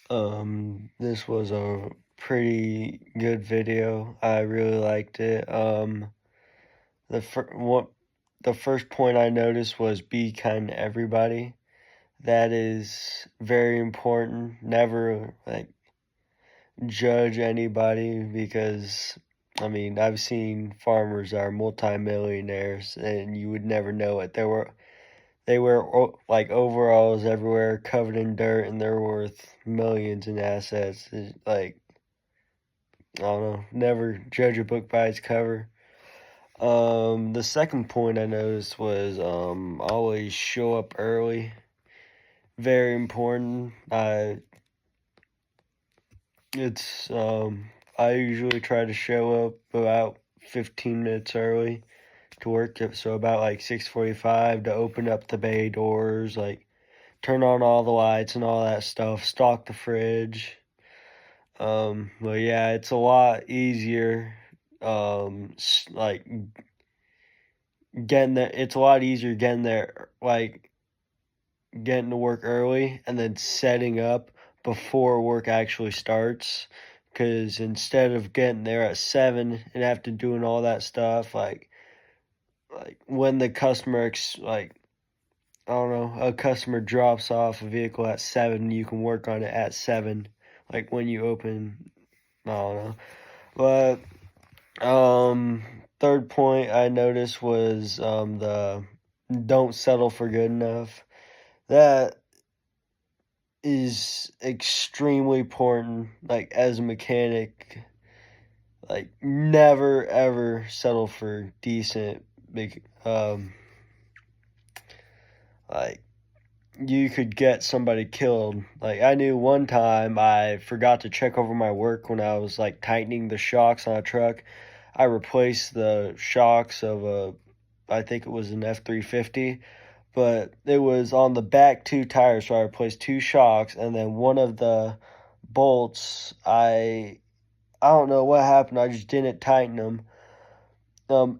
This was a pretty good video. I really liked it. The the first point I noticed was be kind to everybody. That is very important. Never like judge anybody because I mean, I've seen farmers that are multimillionaires and you would never know it. They wear like overalls everywhere, covered in dirt, and they're worth millions in assets. It's like I don't know, never judge a book by its cover. The second point I noticed was always show up early. Very important. It's I usually try to show up about 15 minutes early to work, so about like 6:45 to open up the bay doors, like turn on all the lights and all that stuff, stock the fridge. But yeah, it's a lot easier. Like getting there, it's a lot easier getting there, like getting to work early and then setting up before work actually starts. Because instead of getting there at 7 and after doing all that stuff, like when the customer like I don't know, a customer drops off a vehicle at 7, you can work on it at 7, like when you open. I don't know, but third point I noticed was the don't settle for good enough. That is extremely important. Like as a mechanic, like never ever settle for decent. Big like you could get somebody killed. Like I knew one time I forgot to check over my work when I was like tightening the shocks on a truck. I replaced the shocks of I think it was an F-350, but it was on the back two tires, so I replaced two shocks, and then one of the bolts, I don't know what happened. I just didn't tighten them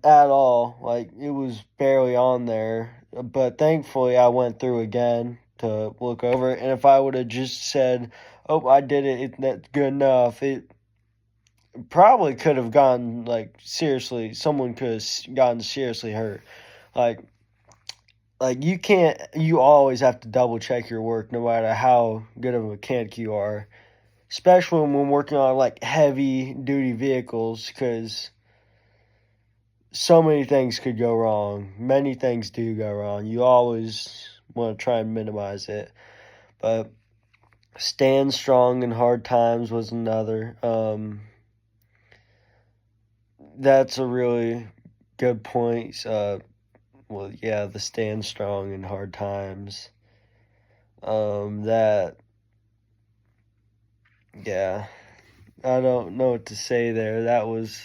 at all. Like it was barely on there, but thankfully I went through again to look over it. And if I would have just said, "Oh, I did it. That's good enough," it probably could have gotten like seriously. Someone could have gotten seriously hurt. Like you can't. You always have to double check your work, no matter how good of a mechanic you are. Especially when working on like heavy duty vehicles, because so many things could go wrong. Many things do go wrong. You always want to try and minimize it. But stand strong in hard times was another. That's a really good point. Well, yeah, the stand strong in hard times. That, yeah, I don't know what to say there. That was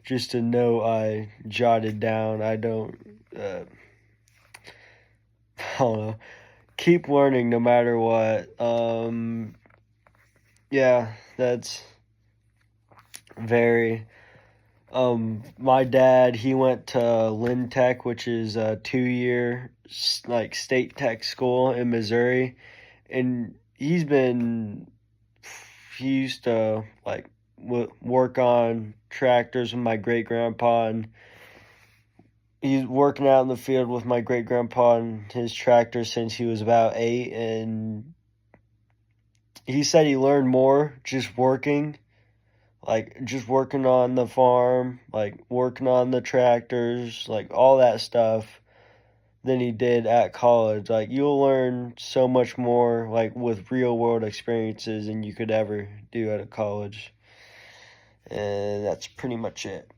just a note I jotted down. I don't know. Keep learning no matter what. Yeah, that's very. My dad, he went to Lynn Tech, which is a 2-year like state tech school in Missouri, and he used to like work on tractors with my great grandpa, and he's working out in the field with my great grandpa and his tractor since he was about 8, and he said he learned more just working on the farm, like working on the tractors, like all that stuff than he did at college. Like you'll learn so much more like with real world experiences than you could ever do at a college. And that's pretty much it.